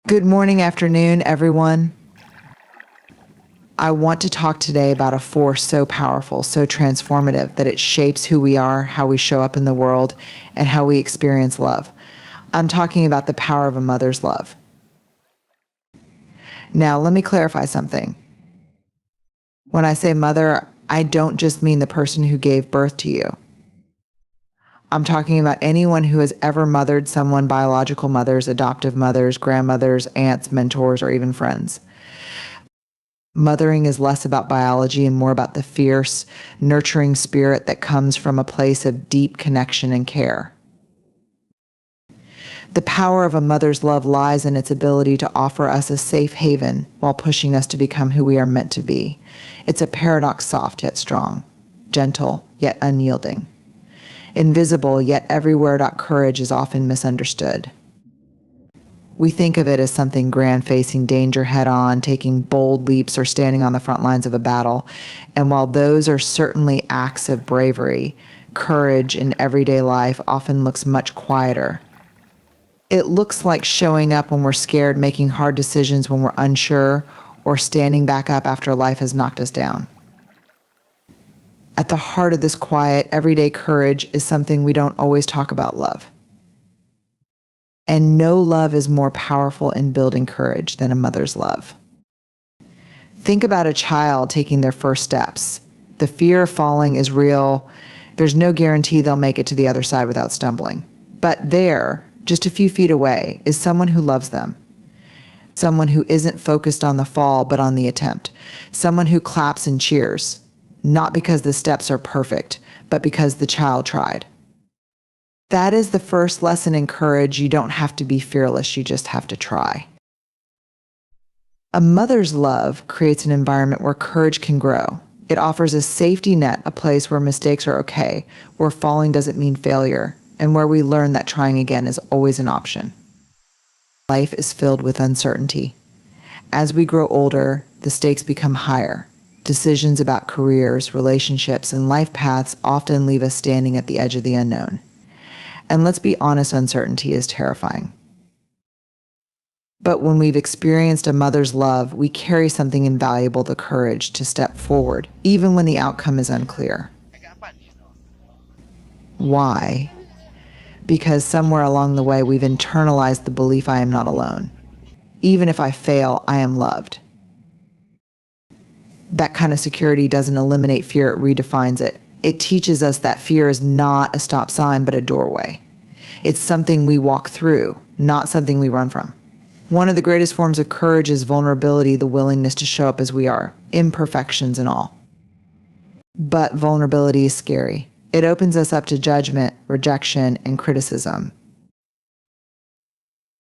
Good morning, afternoon, everyone. I want to talk today about a force so powerful, so transformative, that it shapes who we are, how we show up in the world, and how we experience love. I'm talking about the power of a mother's love. Now, let me clarify something. When I say mother, I don't just mean the person who gave birth to you. I'm talking about anyone who has ever mothered someone: biological mothers, adoptive mothers, grandmothers, aunts, mentors, or even friends. Mothering is less about biology and more about the fierce, nurturing spirit that comes from a place of deep connection and care. The power of a mother's love lies in its ability to offer us a safe haven while pushing us to become who we are meant to be. It's a paradox: soft yet strong, gentle yet unyielding, invisible yet everywhere. Courage is often misunderstood. We think of it as something grand, facing danger head on, taking bold leaps, or standing on the front lines of a battle. And while those are certainly acts of bravery, courage in everyday life often looks much quieter. It looks like showing up when we're scared, making hard decisions when we're unsure, or standing back up after life has knocked us down. At the heart of this quiet, everyday courage is something we don't always talk about: love. And no love is more powerful in building courage than a mother's love. Think about a child taking their first steps. The fear of falling is real. There's no guarantee they'll make it to the other side without stumbling. But there, just a few feet away, is someone who loves them. Someone who isn't focused on the fall, but on the attempt. Someone who claps and cheers, not because the steps are perfect, but because the child tried. That is the first lesson in courage. You don't have to be fearless, you just have to try. A mother's love creates an environment where courage can grow. It offers a safety net, a place where mistakes are okay, where falling doesn't mean failure, and where we learn that trying again is always an option. Life is filled with uncertainty. As we grow older, the stakes become higher. Decisions about careers, relationships, and life paths often leave us standing at the edge of the unknown. And let's be honest, uncertainty is terrifying. But when we've experienced a mother's love, we carry something invaluable: the courage to step forward, even when the outcome is unclear. Why? Because somewhere along the way, we've internalized the belief: I am not alone. Even if I fail, I am loved. That kind of security doesn't eliminate fear, it redefines it. It teaches us that fear is not a stop sign, but a doorway. It's something we walk through, not something we run from. One of the greatest forms of courage is vulnerability, the willingness to show up as we are, imperfections and all. But vulnerability is scary. It opens us up to judgment, rejection, and criticism.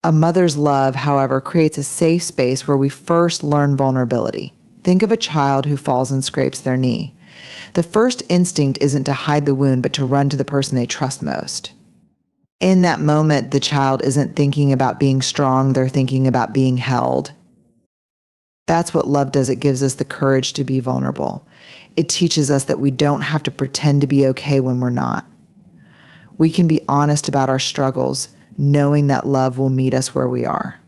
A mother's love, however, creates a safe space where we first learn vulnerability. Think of a child who falls and scrapes their knee. The first instinct isn't to hide the wound, but to run to the person they trust most. In that moment, the child isn't thinking about being strong, they're thinking about being held. That's what love does. It gives us the courage to be vulnerable. It teaches us that we don't have to pretend to be okay when we're not. We can be honest about our struggles, knowing that love will meet us where we are.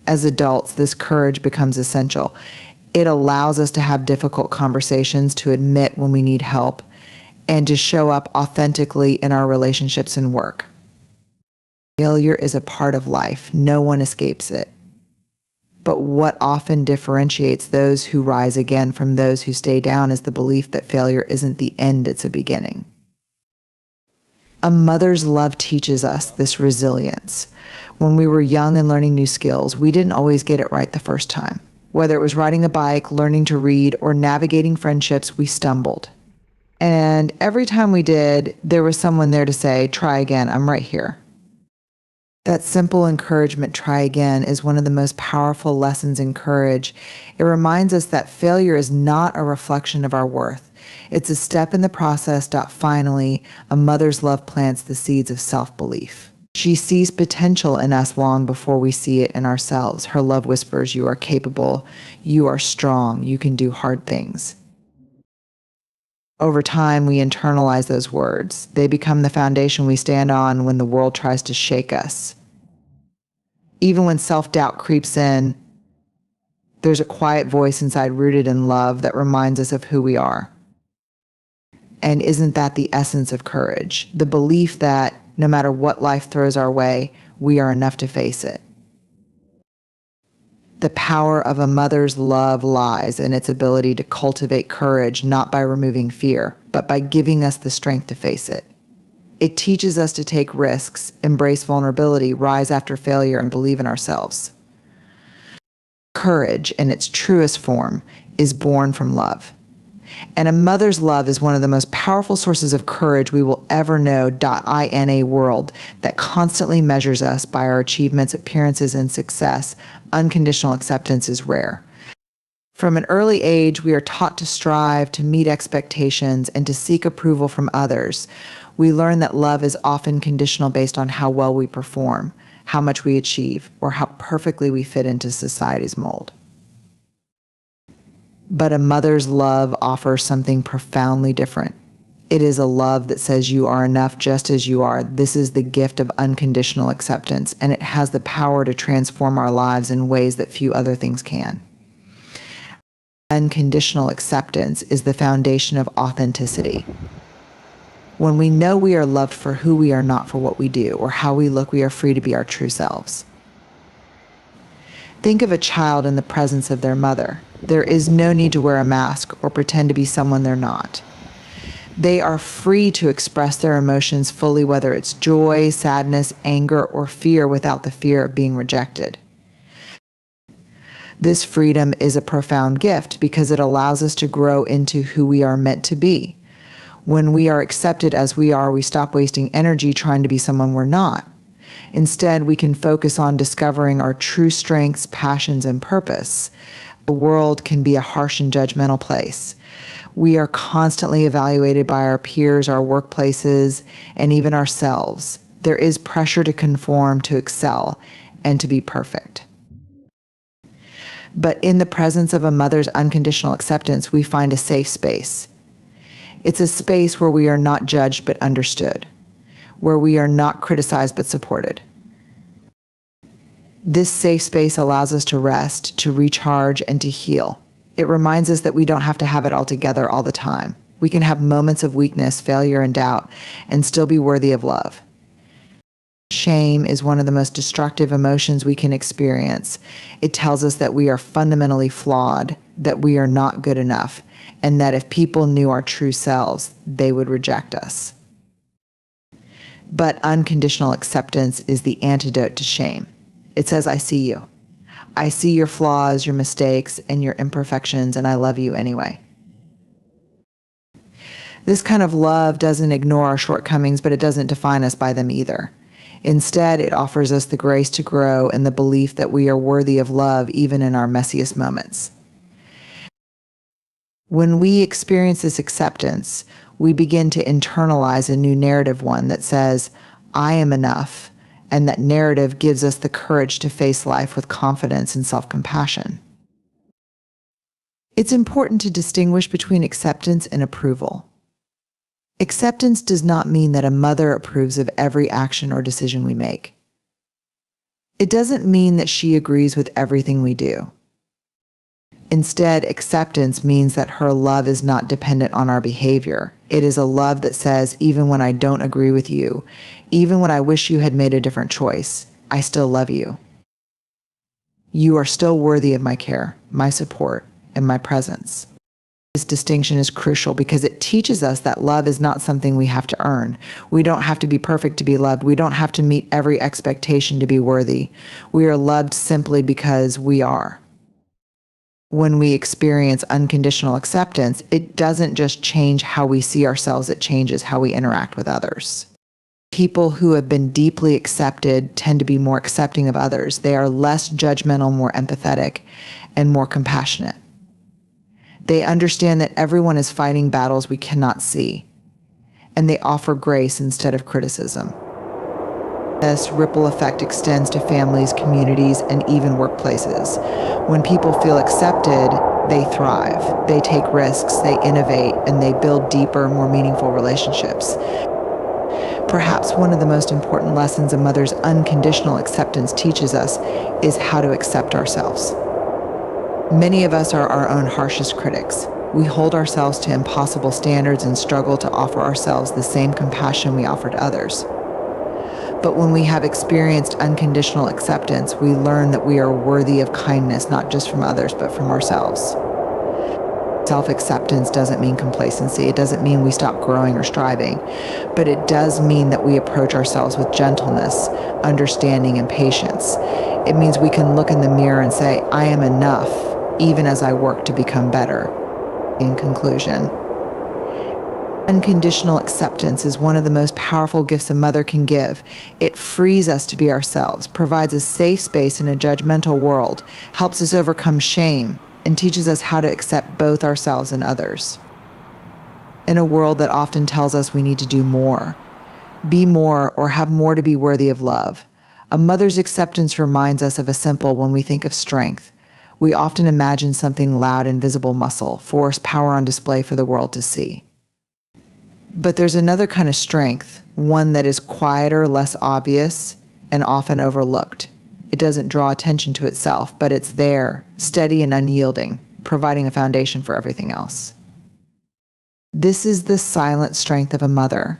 As adults, this courage becomes essential. It allows us to have difficult conversations, to admit when we need help, and to show up authentically in our relationships and work. Failure is a part of life. No one escapes it. But what often differentiates those who rise again from those who stay down is the belief that failure isn't the end, it's a beginning. A mother's love teaches us this resilience. When we were young and learning new skills, we didn't always get it right the first time. Whether it was riding a bike, learning to read, or navigating friendships, we stumbled. And every time we did, there was someone there to say, "Try again, I'm right here." That simple encouragement, "try again," is one of the most powerful lessons in courage. It reminds us that failure is not a reflection of our worth. It's a step in the process. Finally, a mother's love plants the seeds of self-belief. She sees potential in us long before we see it in ourselves. Her love whispers, "You are capable, you are strong, you can do hard things." Over time, we internalize those words. They become the foundation we stand on when the world tries to shake us. Even when self-doubt creeps in, there's a quiet voice inside rooted in love that reminds us of who we are. And isn't that the essence of courage? The belief that no matter what life throws our way, we are enough to face it. The power of a mother's love lies in its ability to cultivate courage, not by removing fear, but by giving us the strength to face it. It teaches us to take risks, embrace vulnerability, rise after failure, and believe in ourselves. Courage, in its truest form, is born from love. And a mother's love is one of the most powerful sources of courage we will ever know. In a world that constantly measures us by our achievements, appearances, and success, unconditional acceptance is rare. From an early age, we are taught to strive, to meet expectations, and to seek approval from others. We learn that love is often conditional based on how well we perform, how much we achieve, or how perfectly we fit into society's mold. But a mother's love offers something profoundly different. It is a love that says you are enough just as you are. This is the gift of unconditional acceptance, and it has the power to transform our lives in ways that few other things can. Unconditional acceptance is the foundation of authenticity. When we know we are loved for who we are, not for what we do or how we look, we are free to be our true selves. Think of a child in the presence of their mother. There is no need to wear a mask or pretend to be someone they're not. They are free to express their emotions fully, whether it's joy, sadness, anger, or fear, without the fear of being rejected. This freedom is a profound gift because it allows us to grow into who we are meant to be. When we are accepted as we are, we stop wasting energy trying to be someone we're not. Instead, we can focus on discovering our true strengths, passions, and purpose. The world can be a harsh and judgmental place. We are constantly evaluated by our peers, our workplaces, and even ourselves. There is pressure to conform, to excel, and to be perfect. But in the presence of a mother's unconditional acceptance, we find a safe space. It's a space where we are not judged but understood, where we are not criticized but supported. This safe space allows us to rest, to recharge, and to heal. It reminds us that we don't have to have it all together all the time. We can have moments of weakness, failure, and doubt, and still be worthy of love. Shame is one of the most destructive emotions we can experience. It tells us that we are fundamentally flawed, that we are not good enough, and that if people knew our true selves, they would reject us. But unconditional acceptance is the antidote to shame. It says, I see you. I see your flaws, your mistakes, and your imperfections, and I love you anyway. This kind of love doesn't ignore our shortcomings, but it doesn't define us by them either. Instead, it offers us the grace to grow and the belief that we are worthy of love even in our messiest moments. When we experience this acceptance, we begin to internalize a new narrative, one that says, I am enough, and that narrative gives us the courage to face life with confidence and self-compassion. It's important to distinguish between acceptance and approval. Acceptance does not mean that a mother approves of every action or decision we make. It doesn't mean that she agrees with everything we do. Instead, acceptance means that her love is not dependent on our behavior. It is a love that says, even when I don't agree with you, even when I wish you had made a different choice, I still love you. You are still worthy of my care, my support, and my presence. This distinction is crucial because it teaches us that love is not something we have to earn. We don't have to be perfect to be loved. We don't have to meet every expectation to be worthy. We are loved simply because we are. When we experience unconditional acceptance, it doesn't just change how we see ourselves, it changes how we interact with others. People who have been deeply accepted tend to be more accepting of others. They are less judgmental, more empathetic, and more compassionate. They understand that everyone is fighting battles we cannot see, and they offer grace instead of criticism. This ripple effect extends to families, communities, and even workplaces. When people feel accepted, they thrive. They take risks, they innovate, and they build deeper, more meaningful relationships. Perhaps one of the most important lessons a mother's unconditional acceptance teaches us is how to accept ourselves. Many of us are our own harshest critics. We hold ourselves to impossible standards and struggle to offer ourselves the same compassion we offer to others. But when we have experienced unconditional acceptance, we learn that we are worthy of kindness, not just from others, but from ourselves. Self-acceptance doesn't mean complacency. It doesn't mean we stop growing or striving, but it does mean that we approach ourselves with gentleness, understanding, and patience. It means we can look in the mirror and say, I am enough, even as I work to become better. In conclusion, unconditional acceptance is one of the most powerful gifts a mother can give. It frees us to be ourselves, provides a safe space in a judgmental world, helps us overcome shame, and teaches us how to accept both ourselves and others. In a world that often tells us we need to do more, be more, or have more to be worthy of love, a mother's acceptance reminds us of a simple when we think of strength. We often imagine something loud and visible muscle, force, power on display for the world to see. But there's another kind of strength, one that is quieter, less obvious, and often overlooked. It doesn't draw attention to itself, but it's there, steady and unyielding, providing a foundation for everything else. This is the silent strength of a mother.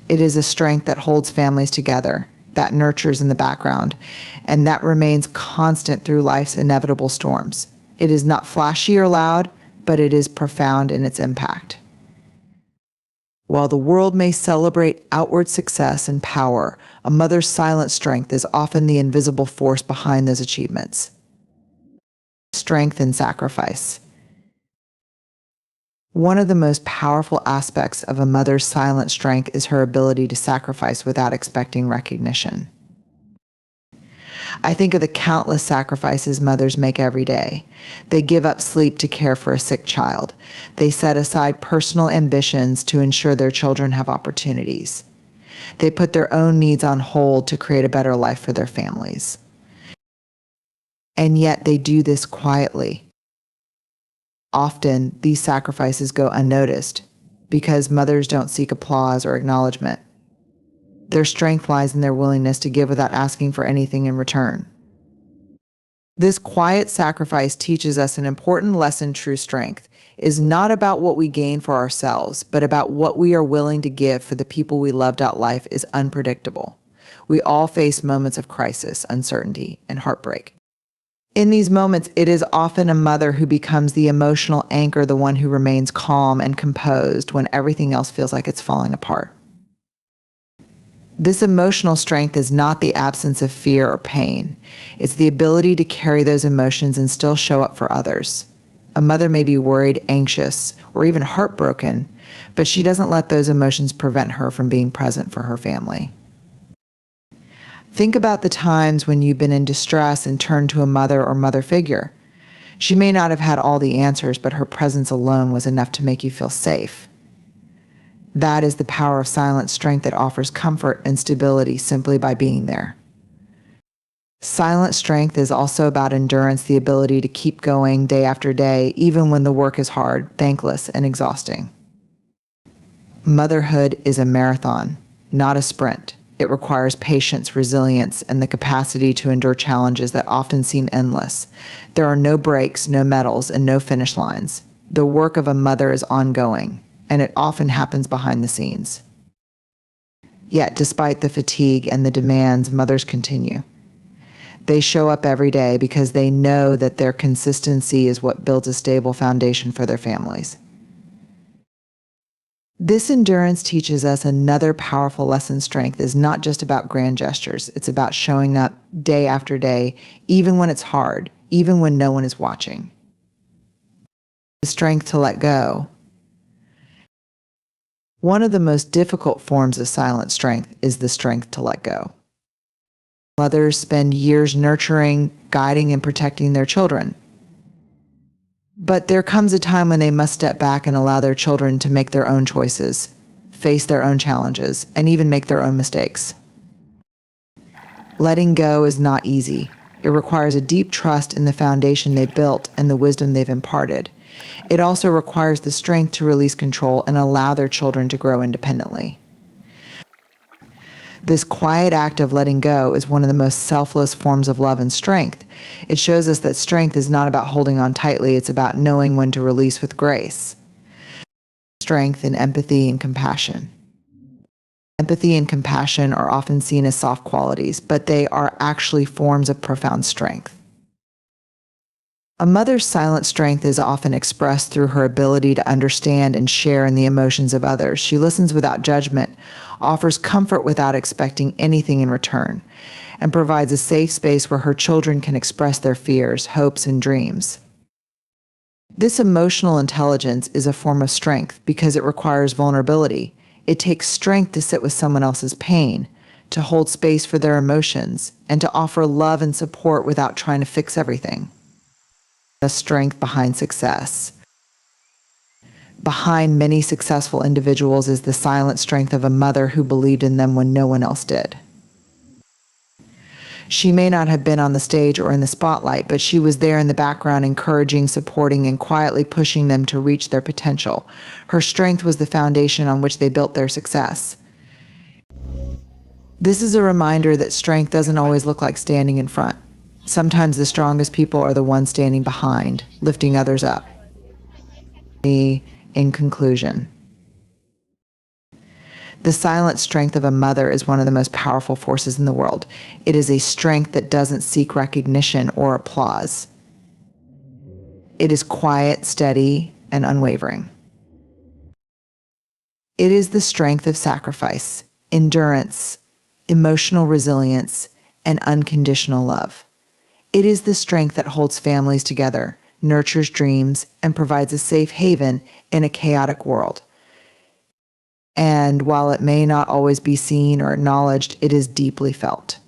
It is a strength that holds families together, that nurtures in the background, and that remains constant through life's inevitable storms. It is not flashy or loud, but it is profound in its impact. While the world may celebrate outward success and power, a mother's silent strength is often the invisible force behind those achievements. Strength and sacrifice. One of the most powerful aspects of a mother's silent strength is her ability to sacrifice without expecting recognition. I think of the countless sacrifices mothers make every day. They give up sleep to care for a sick child. They set aside personal ambitions to ensure their children have opportunities. They put their own needs on hold to create a better life for their families. And yet they do this quietly. Often, these sacrifices go unnoticed because mothers don't seek applause or acknowledgement. Their strength lies in their willingness to give without asking for anything in return. This quiet sacrifice teaches us an important lesson. True strength is not about what we gain for ourselves, but about what we are willing to give for the people we loved. Life is unpredictable. We all face moments of crisis, uncertainty, and heartbreak. In these moments, it is often a mother who becomes the emotional anchor, the one who remains calm and composed when everything else feels like it's falling apart. This emotional strength is not the absence of fear or pain. It's the ability to carry those emotions and still show up for others. A mother may be worried, anxious, or even heartbroken, but she doesn't let those emotions prevent her from being present for her family. Think about the times when you've been in distress and turned to a mother or mother figure. She may not have had all the answers, but her presence alone was enough to make you feel safe. That is the power of silent strength that offers comfort and stability simply by being there. Silent strength is also about endurance, the ability to keep going day after day, even when the work is hard, thankless, and exhausting. Motherhood is a marathon, not a sprint. It requires patience, resilience, and the capacity to endure challenges that often seem endless. There are no breaks, no medals, and no finish lines. The work of a mother is ongoing, and it often happens behind the scenes. Yet, despite the fatigue and the demands, mothers continue. They show up every day because they know that their consistency is what builds a stable foundation for their families. This endurance teaches us another powerful lesson. Strength is not just about grand gestures. It's about showing up day after day, even when it's hard, even when no one is watching. The strength to let go. One of the most difficult forms of silent strength is the strength to let go. Mothers spend years nurturing, guiding, and protecting their children. But there comes a time when they must step back and allow their children to make their own choices, face their own challenges, and even make their own mistakes. Letting go is not easy. It requires a deep trust in the foundation they built and the wisdom they've imparted. It also requires the strength to release control and allow their children to grow independently. This quiet act of letting go is one of the most selfless forms of love and strength. It shows us that strength is not about holding on tightly, it's about knowing when to release with grace. Strength in empathy and compassion. Empathy and compassion are often seen as soft qualities, but they are actually forms of profound strength. A mother's silent strength is often expressed through her ability to understand and share in the emotions of others. She listens without judgment, offers comfort without expecting anything in return, and provides a safe space where her children can express their fears, hopes, and dreams. This emotional intelligence is a form of strength because it requires vulnerability. It takes strength to sit with someone else's pain, to hold space for their emotions, and to offer love and support without trying to fix everything. The strength behind success. Behind many successful individuals is the silent strength of a mother who believed in them when no one else did. She may not have been on the stage or in the spotlight, but she was there in the background, encouraging, supporting, and quietly pushing them to reach their potential. Her strength was the foundation on which they built their success. This is a reminder that strength doesn't always look like standing in front. Sometimes the strongest people are the ones standing behind, lifting others up. In conclusion, the silent strength of a mother is one of the most powerful forces in the world. It is a strength that doesn't seek recognition or applause. It is quiet, steady, and unwavering. It is the strength of sacrifice, endurance, emotional resilience, and unconditional love. It is the strength that holds families together, nurtures dreams, and provides a safe haven in a chaotic world. And while it may not always be seen or acknowledged, it is deeply felt.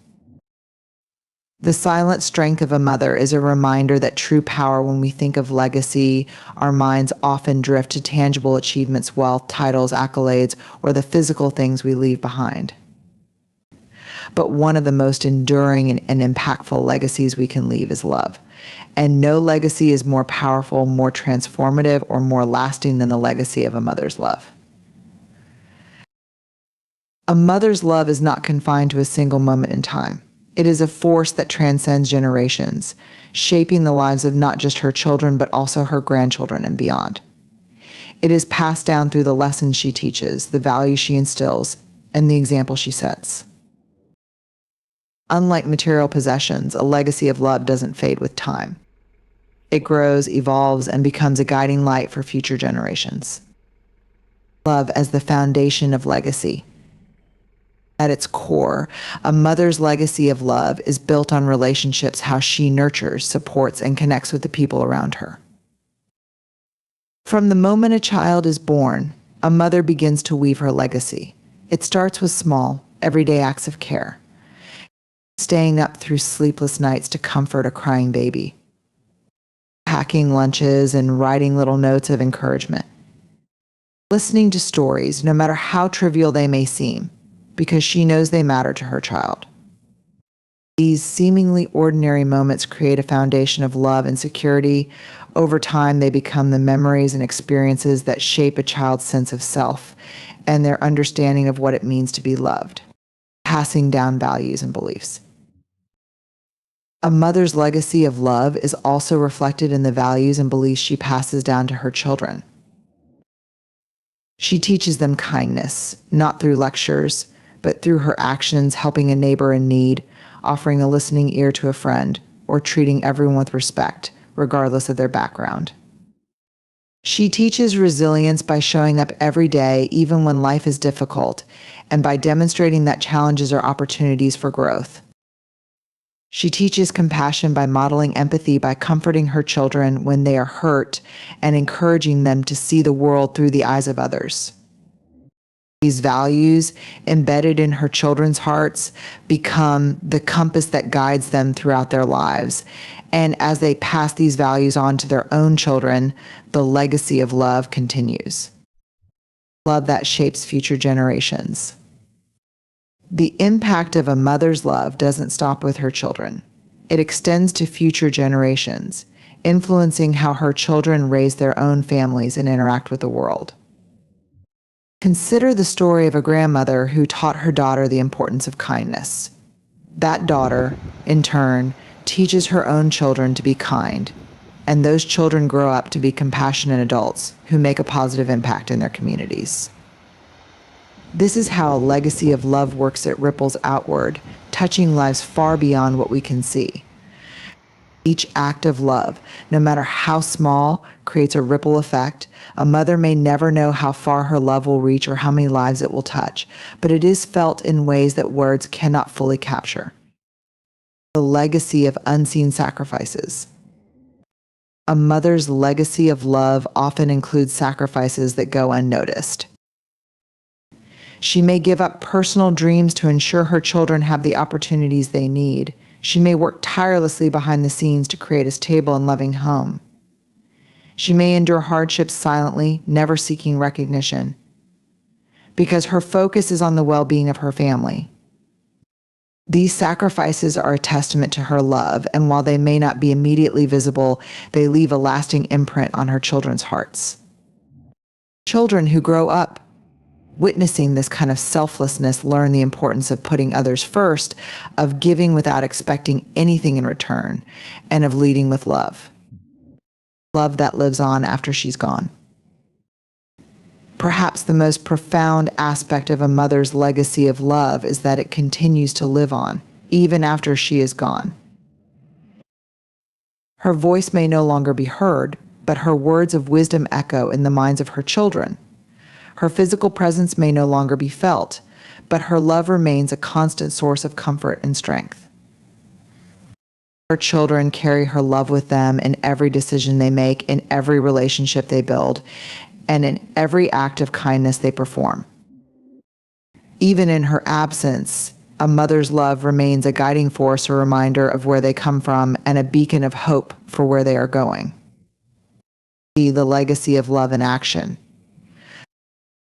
The silent strength of a mother is a reminder that true power, when we think of legacy, our minds often drift to tangible achievements, wealth, titles, accolades, or the physical things we leave behind. But one of the most enduring and impactful legacies we can leave is love. And no legacy is more powerful, more transformative, or more lasting than the legacy of a mother's love. A mother's love is not confined to a single moment in time. It is a force that transcends generations, shaping the lives of not just her children, but also her grandchildren and beyond. It is passed down through the lessons she teaches, the values she instills, and the example she sets. Unlike material possessions, a legacy of love doesn't fade with time. It grows, evolves, and becomes a guiding light for future generations. Love as the foundation of legacy. At its core, a mother's legacy of love is built on relationships, how she nurtures, supports, and connects with the people around her. From the moment a child is born, a mother begins to weave her legacy. It starts with small, everyday acts of care. Staying up through sleepless nights to comfort a crying baby. Packing lunches and writing little notes of encouragement. Listening to stories, no matter how trivial they may seem, because she knows they matter to her child. These seemingly ordinary moments create a foundation of love and security. Over time, they become the memories and experiences that shape a child's sense of self and their understanding of what it means to be loved, passing down values and beliefs. A mother's legacy of love is also reflected in the values and beliefs she passes down to her children. She teaches them kindness, not through lectures, but through her actions, helping a neighbor in need, offering a listening ear to a friend, or treating everyone with respect, regardless of their background. She teaches resilience by showing up every day, even when life is difficult, and by demonstrating that challenges are opportunities for growth. She teaches compassion by modeling empathy, by comforting her children when they are hurt and encouraging them to see the world through the eyes of others. These values, embedded in her children's hearts, become the compass that guides them throughout their lives. And as they pass these values on to their own children, the legacy of love continues. Love that shapes future generations. The impact of a mother's love doesn't stop with her children. It extends to future generations, influencing how her children raise their own families and interact with the world. Consider the story of a grandmother who taught her daughter the importance of kindness. That daughter, in turn, teaches her own children to be kind, and those children grow up to be compassionate adults who make a positive impact in their communities. This is how a legacy of love works. It ripples outward, touching lives far beyond what we can see. Each act of love, no matter how small, creates a ripple effect. A mother may never know how far her love will reach or how many lives it will touch, but it is felt in ways that words cannot fully capture. The legacy of unseen sacrifices. A mother's legacy of love often includes sacrifices that go unnoticed. She may give up personal dreams to ensure her children have the opportunities they need. She may work tirelessly behind the scenes to create a stable and loving home. She may endure hardships silently, never seeking recognition, because her focus is on the well-being of her family. These sacrifices are a testament to her love, and while they may not be immediately visible, they leave a lasting imprint on her children's hearts. Children who grow up witnessing this kind of selflessness learn the importance of putting others first, of giving without expecting anything in return, and of leading with love. Love that lives on after she's gone. Perhaps the most profound aspect of a mother's legacy of love is that it continues to live on, even after she is gone. Her voice may no longer be heard, but her words of wisdom echo in the minds of her children. Her physical presence may no longer be felt, but her love remains a constant source of comfort and strength. Her children carry her love with them in every decision they make, in every relationship they build, and in every act of kindness they perform. Even in her absence, a mother's love remains a guiding force, a reminder of where they come from, and a beacon of hope for where they are going. The legacy of love in action.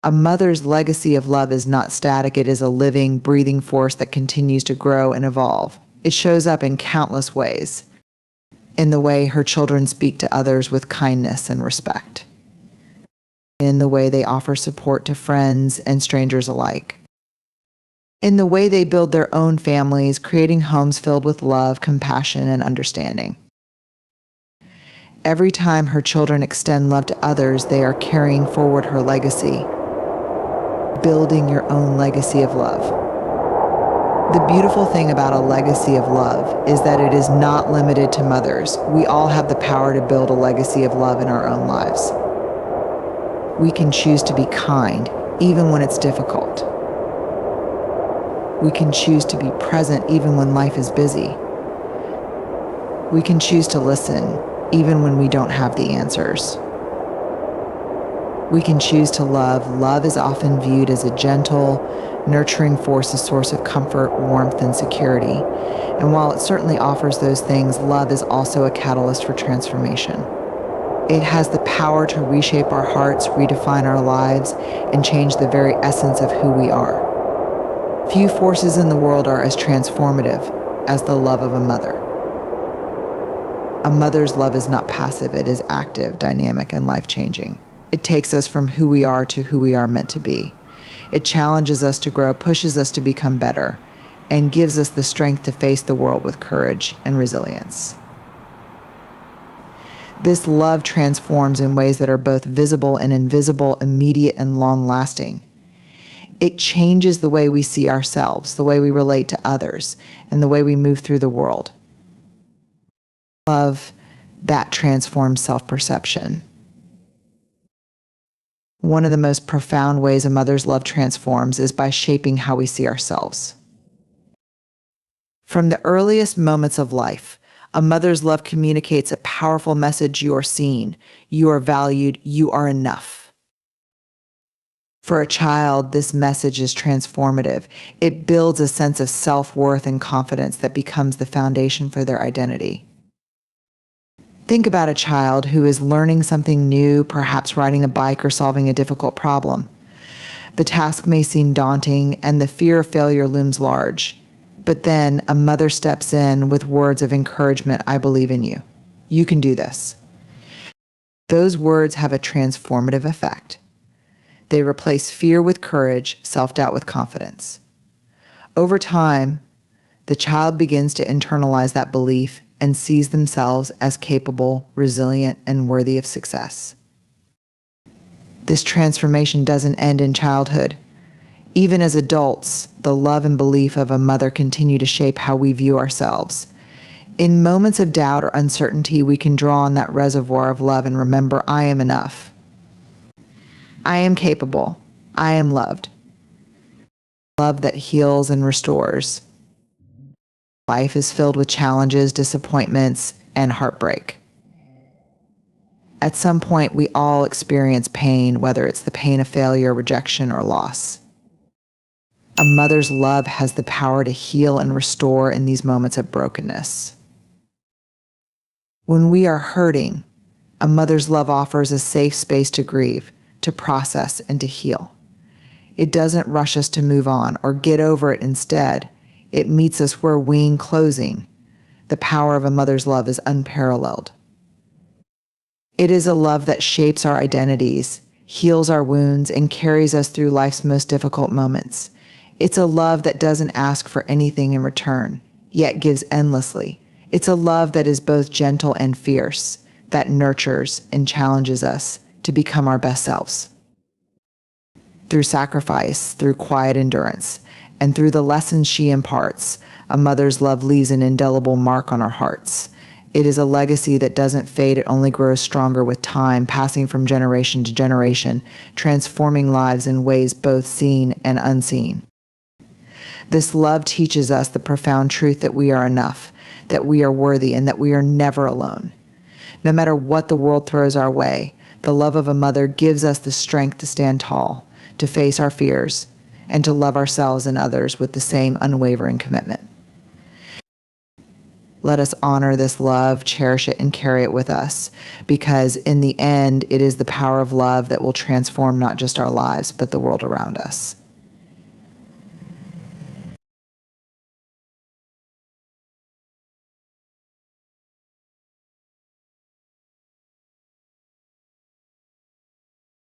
A mother's legacy of love is not static. It is a living, breathing force that continues to grow and evolve. It shows up in countless ways. In the way her children speak to others with kindness and respect. In the way they offer support to friends and strangers alike. In the way they build their own families, creating homes filled with love, compassion, and understanding. Every time her children extend love to others, they are carrying forward her legacy. Building your own legacy of love. The beautiful thing about a legacy of love is that it is not limited to mothers. We all have the power to build a legacy of love in our own lives. We can choose to be kind, even when it's difficult. We can choose to be present, even when life is busy. We can choose to listen, even when we don't have the answers. We can choose to love. Love is often viewed as a gentle, nurturing force, a source of comfort, warmth, and security. And while it certainly offers those things, love is also a catalyst for transformation. It has the power to reshape our hearts, redefine our lives, and change the very essence of who we are. Few forces in the world are as transformative as the love of a mother. A mother's love is not passive. It is active, dynamic, and life-changing. It takes us from who we are to who we are meant to be. It challenges us to grow, pushes us to become better, and gives us the strength to face the world with courage and resilience. This love transforms in ways that are both visible and invisible, immediate and long-lasting. It changes the way we see ourselves, the way we relate to others, and the way we move through the world. Love that transforms self-perception. One of the most profound ways a mother's love transforms is by shaping how we see ourselves. From the earliest moments of life, a mother's love communicates a powerful message: you are seen, you are valued, you are enough. For a child, this message is transformative. It builds a sense of self-worth and confidence that becomes the foundation for their identity. Think about a child who is learning something new, perhaps riding a bike or solving a difficult problem. The task may seem daunting and the fear of failure looms large. But then a mother steps in with words of encouragement: I believe in you. You can do this. Those words have a transformative effect. They replace fear with courage, self-doubt with confidence. Over time, the child begins to internalize that belief and sees themselves as capable, resilient, and worthy of success. This transformation doesn't end in childhood. Even as adults, the love and belief of a mother continue to shape how we view ourselves. In moments of doubt or uncertainty, we can draw on that reservoir of love and remember, I am enough. I am capable. I am loved. Love that heals and restores. Life is filled with challenges, disappointments, and heartbreak. At some point, we all experience pain, whether it's the pain of failure, rejection, or loss. A mother's love has the power to heal and restore in these moments of brokenness. When we are hurting, a mother's love offers a safe space to grieve, to process, and to heal. It doesn't rush us to move on or get over it. Instead, it meets us where we're closing. The power of a mother's love is unparalleled. It is a love that shapes our identities, heals our wounds, and carries us through life's most difficult moments. It's a love that doesn't ask for anything in return, yet gives endlessly. It's a love that is both gentle and fierce, that nurtures and challenges us to become our best selves. Through sacrifice, through quiet endurance, and through the lessons she imparts, a mother's love leaves an indelible mark on our hearts. It is a legacy that doesn't fade, it only grows stronger with time, passing from generation to generation, transforming lives in ways both seen and unseen. This love teaches us the profound truth that we are enough, that we are worthy, and that we are never alone. No matter what the world throws our way, the love of a mother gives us the strength to stand tall, to face our fears, and to love ourselves and others with the same unwavering commitment. Let us honor this love, cherish it, and carry it with us, because in the end, it is the power of love that will transform not just our lives, but the world around us.